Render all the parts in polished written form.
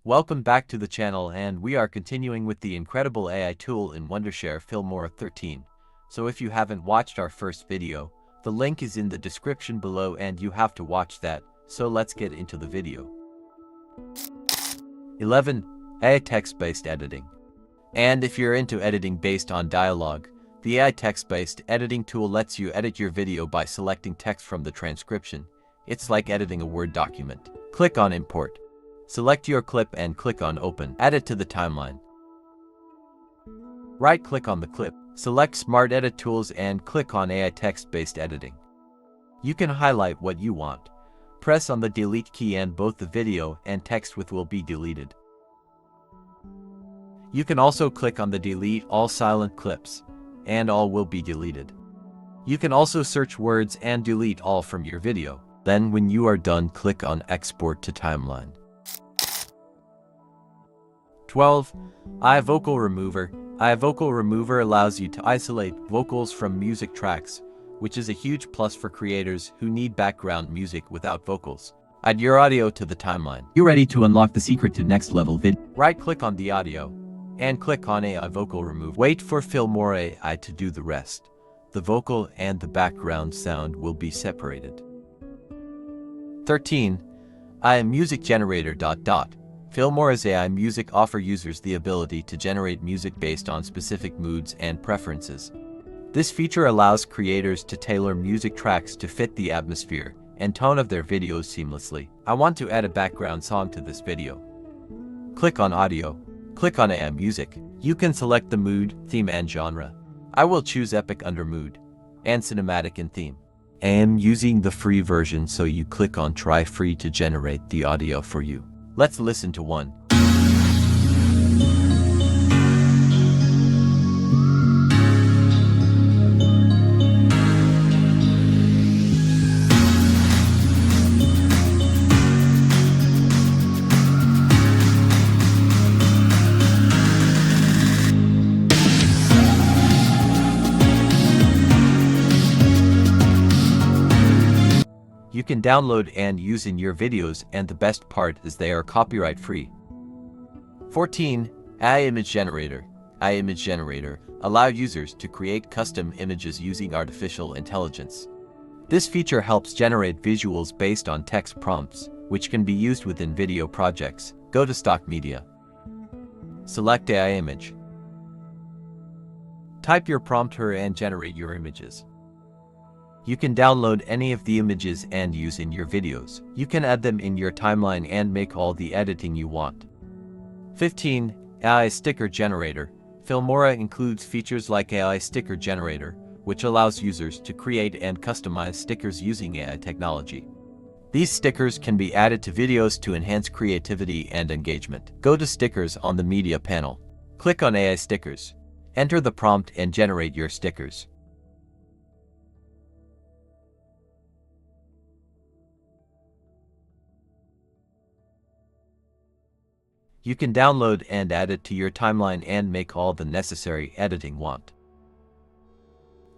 Welcome back to the channel, and we are continuing with the incredible AI tool in Wondershare Filmora 13. So if you haven't watched our first video, the link is in the description below and you have to watch that. So let's get into the video. 11. AI text-based editing. And if you're into editing based on dialogue, the AI text-based editing tool lets you edit your video by selecting text from the transcription. It's like editing a Word document. Click on Import. Select your clip and click on Open. Add it to the timeline. Right-click on the clip. Select Smart Edit Tools and click on AI text-based editing. You can highlight what you want. Press on the Delete key and both the video and text will be deleted. You can also click on the Delete All Silent Clips, and all will be deleted. You can also search words and delete all from your video. Then when you are done, click on Export to Timeline. 12. AI Vocal Remover. AI Vocal Remover allows you to isolate vocals from music tracks, which is a huge plus for creators who need background music without vocals. Add your audio to the timeline. You're ready to unlock the secret to next level vid. Right-click on the audio and click on AI Vocal Remove. Wait for Filmora AI to do the rest. The vocal and the background sound will be separated. 13. AI Music Generator. Filmora's AI Music offer users the ability to generate music based on specific moods and preferences. This feature allows creators to tailor music tracks to fit the atmosphere and tone of their videos seamlessly. I want to add a background song to this video. Click on Audio. Click on AI Music. You can select the mood, theme and genre. I will choose Epic under Mood and Cinematic in Theme. I am using the free version, so you click on Try Free to generate the audio for you. Let's listen to one. You can download and use in your videos, and the best part is they are copyright free. 14. AI Image Generator. AI Image Generator allows users to create custom images using artificial intelligence. This feature helps generate visuals based on text prompts, which can be used within video projects. Go to Stock Media. Select AI Image. Type your prompt here and generate your images. You can download any of the images and use in your videos. You can add them in your timeline and make all the editing you want. 15. AI Sticker Generator. Filmora includes features like AI Sticker Generator, which allows users to create and customize stickers using AI technology. These stickers can be added to videos to enhance creativity and engagement. Go to Stickers on the Media panel. Click on AI Stickers. Enter the prompt and generate your stickers. You can download and add it to your timeline and make all the necessary editing want.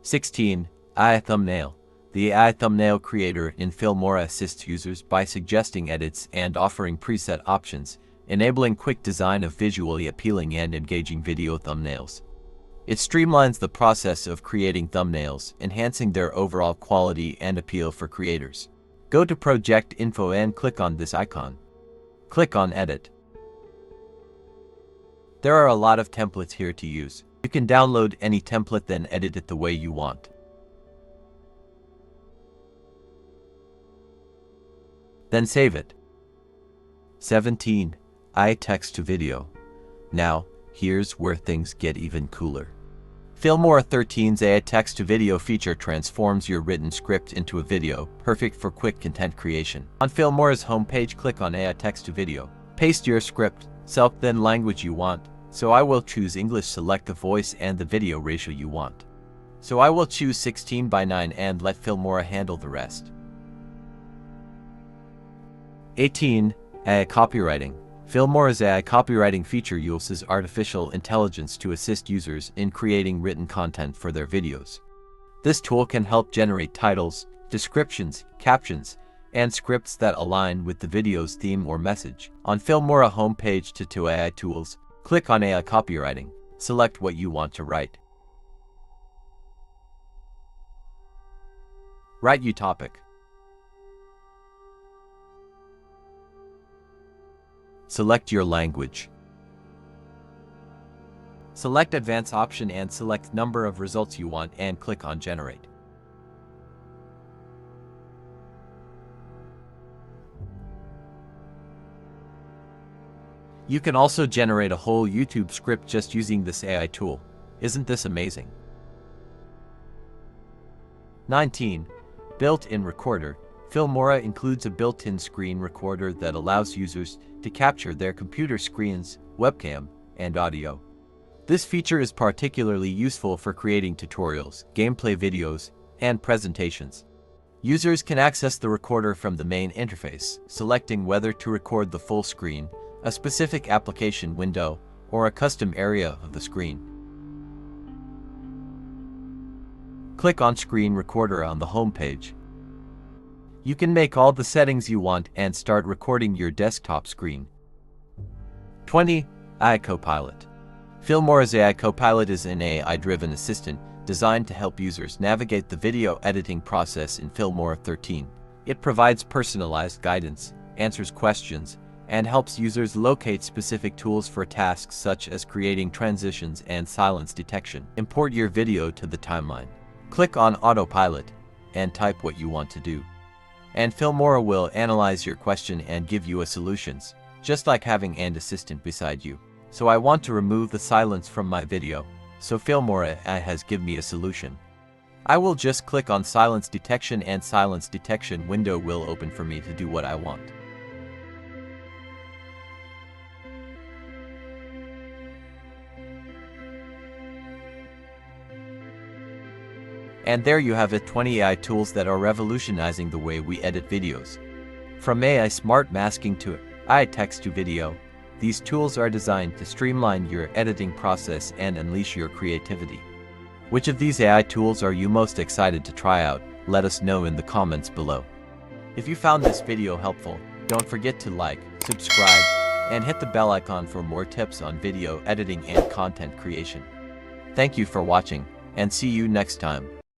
16. AI Thumbnail. The AI Thumbnail creator in Filmora assists users by suggesting edits and offering preset options, enabling quick design of visually appealing and engaging video thumbnails. It streamlines the process of creating thumbnails, enhancing their overall quality and appeal for creators. Go to Project Info and click on this icon. Click on Edit. There are a lot of templates here to use. You can download any template then edit it the way you want. Then save it. 17. AI Text to Video. Now, here's where things get even cooler. Filmora 13's AI Text to Video feature transforms your written script into a video, perfect for quick content creation. On Filmora's homepage, click on AI Text to Video. Paste your script, select the language you want. So I will choose English. Select the voice and the video ratio you want. So I will choose 16:9 and let Filmora handle the rest. 18. AI Copywriting. Filmora's AI copywriting feature uses artificial intelligence to assist users in creating written content for their videos. This tool can help generate titles, descriptions, captions, and scripts that align with the video's theme or message. On Filmora homepage to AI tools, click on AI copywriting. Select what you want to write. Write your topic. Select your language. Select Advanced option and select number of results you want and click on Generate. You can also generate a whole YouTube script just using this AI tool. Isn't this amazing? 19. Built-in recorder. Filmora includes a built-in screen recorder that allows users to capture their computer screens, webcam, and audio. This feature is particularly useful for creating tutorials, gameplay videos, and presentations. Users can access the recorder from the main interface, selecting whether to record the full screen, a specific application window, or a custom area of the screen. Click on Screen Recorder on the home page. You can make all the settings you want and start recording your desktop screen. 20. AI Copilot. Filmora's AI Copilot is an AI-driven assistant designed to help users navigate the video editing process in Filmora 13. It provides personalized guidance, answers questions, and helps users locate specific tools for tasks such as creating transitions and silence detection. Import your video to the timeline. Click on Autopilot and type what you want to do. And Filmora will analyze your question and give you a solutions, just like having an assistant beside you. So I want to remove the silence from my video, so Filmora has given me a solution. I will just click on silence detection and silence detection window will open for me to do what I want. And there you have it, 20 AI tools that are revolutionizing the way we edit videos. From AI smart masking to AI text to video, these tools are designed to streamline your editing process and unleash your creativity. Which of these AI tools are you most excited to try out? Let us know in the comments below. If you found this video helpful, don't forget to like, subscribe, and hit the bell icon for more tips on video editing and content creation. Thank you for watching, and see you next time.